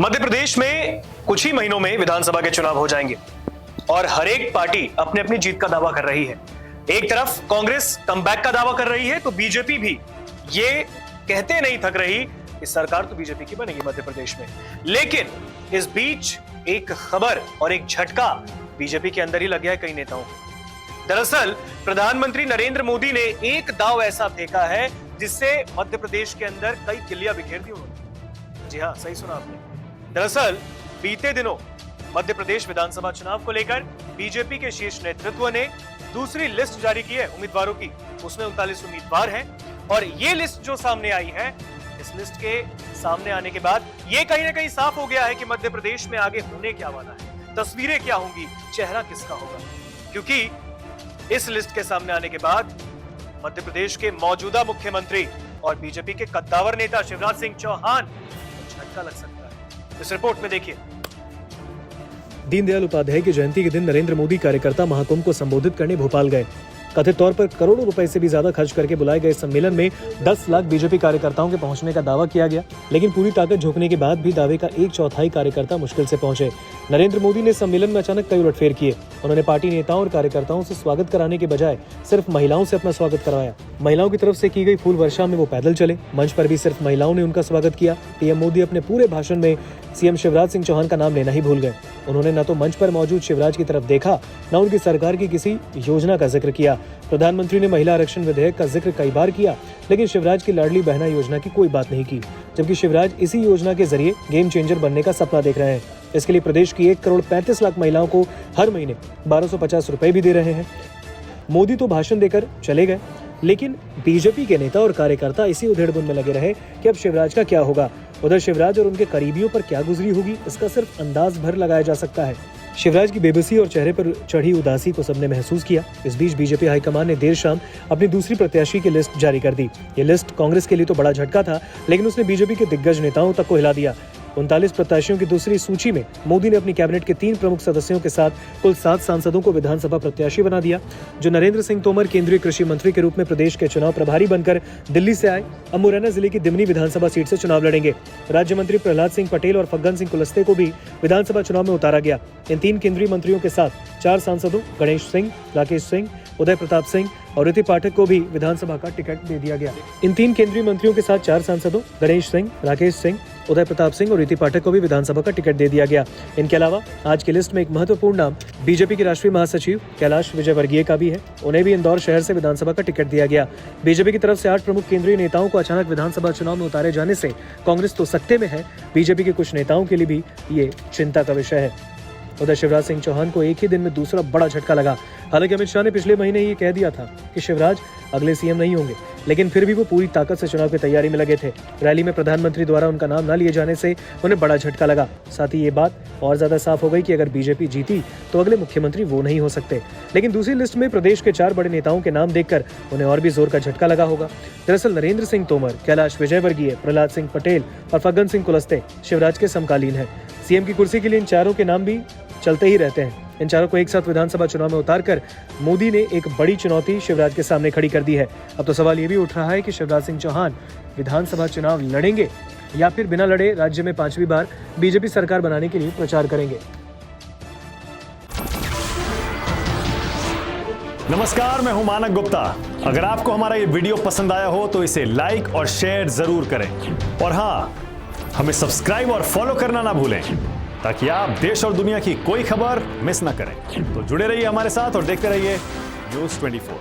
मध्य प्रदेश में कुछ ही महीनों में विधानसभा के चुनाव हो जाएंगे और हर एक पार्टी अपने अपनी जीत का दावा कर रही है। एक तरफ कांग्रेस कमबैक का दावा कर रही है तो बीजेपी भी ये कहते नहीं थक रही कि सरकार तो बीजेपी की बनेगी मध्य प्रदेश में। लेकिन इस बीच एक खबर और एक झटका बीजेपी के अंदर ही लग गया है कई नेताओं को। दरअसल प्रधानमंत्री नरेंद्र मोदी ने एक दाव ऐसा फेंका है जिससे मध्य प्रदेश के अंदर कई किलियां बिखेर दी उन्होंने। जी हां, सही सुना आपने। दरअसल बीते दिनों मध्य प्रदेश विधानसभा चुनाव को लेकर बीजेपी के शीर्ष नेतृत्व ने दूसरी लिस्ट जारी की है उम्मीदवारों की। उसमें 39 उम्मीदवार हैं और ये लिस्ट जो सामने आई है, इस लिस्ट के सामने आने के बाद ये कहीं ना कहीं साफ हो गया है कि मध्य प्रदेश में आगे होने क्या वाला है, तस्वीरें क्या होंगी, चेहरा किसका होगा। क्योंकि इस लिस्ट के सामने आने के बाद मध्य प्रदेश के मौजूदा मुख्यमंत्री और बीजेपी के कद्दावर नेता शिवराज सिंह चौहान को झटका लग सकता है। इस रिपोर्ट में देखिए। दीनदयाल उपाध्याय की जयंती के दिन नरेंद्र मोदी कार्यकर्ता महाकुंभ को संबोधित करने भोपाल गए। कथित तौर पर करोड़ों रुपए से भी ज्यादा खर्च करके बुलाए गए सम्मेलन में 10 लाख बीजेपी कार्यकर्ताओं के पहुंचने का दावा किया गया, लेकिन पूरी ताकत झोंकने के बाद भी दावे का 1/4 कार्यकर्ता मुश्किल से पहुंचे। नरेंद्र मोदी ने सम्मेलन में अचानक कई उलटफेर किए। उन्होंने पार्टी नेताओं और कार्यकर्ताओं से स्वागत कराने के बजाय सिर्फ महिलाओं से अपना स्वागत करवाया। महिलाओं की तरफ से की गई फूल वर्षा में वो पैदल चले। मंच पर भी सिर्फ महिलाओं ने उनका स्वागत किया। पीएम मोदी अपने पूरे भाषण में सीएम शिवराज सिंह चौहान का नाम लेना ही भूल गए। उन्होंने न तो मंच पर मौजूद शिवराज की तरफ देखा, न उनकी सरकार की किसी योजना का जिक्र किया। प्रधानमंत्री ने महिला आरक्षण विधेयक का जिक्र कई बार किया, लेकिन शिवराज की लाडली बहना योजना की कोई बात नहीं की, जबकि शिवराज इसी योजना के जरिए गेम चेंजर बनने का सपना देख रहे हैं। इसके लिए प्रदेश की 1,35,00,000 महिलाओं को हर महीने 1250 रुपए भी दे रहे हैं। मोदी तो भाषण देकर चले गए, लेकिन बीजेपी के नेता और कार्यकर्ता इसी उधेड़-बुन में लगे रहे कि अब शिवराज का क्या होगा। उधर शिवराज और उनके करीबियों पर क्या गुजरी होगी, इसका सिर्फ अंदाज भर लगाया जा सकता है। शिवराज की बेबसी और चेहरे पर चढ़ी उदासी को सबने महसूस किया। इस बीच बीजेपी हाईकमान ने देर शाम अपनी दूसरी प्रत्याशी की लिस्ट जारी कर दी। ये लिस्ट कांग्रेस के लिए तो बड़ा झटका था, लेकिन उसने बीजेपी के दिग्गज नेताओं तक को हिला दिया। 39 प्रत्याशियों की दूसरी सूची में मोदी ने अपनी कैबिनेट के 3 प्रमुख सदस्यों के साथ कुल 7 सांसदों को विधानसभा प्रत्याशी बना दिया। जो नरेंद्र सिंह तोमर केंद्रीय कृषि मंत्री के रूप में प्रदेश के चुनाव प्रभारी बनकर दिल्ली से आए, अब मुरैना जिले की दिमनी विधानसभा सीट से चुनाव लड़ेंगे। राज्य मंत्री प्रहलाद सिंह पटेल और फग्गन सिंह कुलस्ते को भी विधानसभा चुनाव में उतारा गया। इन 3 केंद्रीय मंत्रियों के साथ 4 सांसदों गणेश सिंह, राकेश सिंह, उदय प्रताप सिंह और ऋति पाठक को भी विधानसभा का टिकट दे दिया गया। इन 3 केंद्रीय मंत्रियों के साथ 4 सांसदों गणेश सिंह, राकेश सिंह, उदय प्रताप सिंह और ऋति पाठक को भी विधानसभा का टिकट दे दिया गया। इनके अलावा आज की लिस्ट में एक महत्वपूर्ण नाम बीजेपी के राष्ट्रीय महासचिव कैलाश विजयवर्गीय का भी है। उन्हें भी इंदौर शहर से विधानसभा का टिकट दिया गया। बीजेपी की तरफ से 8 प्रमुख केंद्रीय नेताओं को अचानक विधानसभा चुनाव में उतारे जाने से कांग्रेस तो सकते में है, बीजेपी के कुछ नेताओं के लिए भी ये चिंता का विषय है। उधर शिवराज सिंह चौहान को एक ही दिन में दूसरा बड़ा झटका लगा। हालांकि अमित शाह ने पिछले महीने ये कह दिया था कि शिवराज अगले सीएम नहीं होंगे, लेकिन फिर भी वो पूरी ताकत से चुनाव की तैयारी में लगे थे। रैली में प्रधानमंत्री द्वारा उनका नाम न लिए जाने से उन्हें बड़ा झटका लगा। साथ ही ये बात और ज्यादा साफ हो गई कि अगर बीजेपी जीती तो अगले मुख्यमंत्री वो नहीं हो सकते। लेकिन दूसरी लिस्ट में प्रदेश के 4 बड़े नेताओं के नाम देखकर उन्हें और भी जोर का झटका लगा होगा। दरअसल नरेंद्र सिंह तोमर, कैलाश विजयवर्गीय, प्रहलाद सिंह पटेल और फग्गन सिंह कुलस्ते शिवराज के समकालीन है। सीएम की कुर्सी के लिए इन चारों के नाम भी चलते ही रहते हैं। इन चारों को एक साथ विधानसभा चुनाव में उतारकर मोदी ने एक बड़ी चुनौती शिवराज के सामने खड़ी कर दी है। अब तो सवाल ये भी उठ रहा है कि शिवराज सिंह चौहान विधानसभा चुनाव लड़ेंगे या फिर बिना लड़े राज्य में 5वीं बार बीजेपी सरकार बनाने के लिए प्रचार करेंगे। नमस्कार, मैं हूं मानक गुप्ता। अगर आपको हमारा ये वीडियो पसंद आया हो तो इसे लाइक और शेयर जरूर करें, और हाँ, हमें सब्सक्राइब और फॉलो करना ना भूलें ताकि आप देश और दुनिया की कोई खबर मिस ना करें। तो जुड़े रहिए हमारे साथ और देखते रहिए न्यूज़ 24।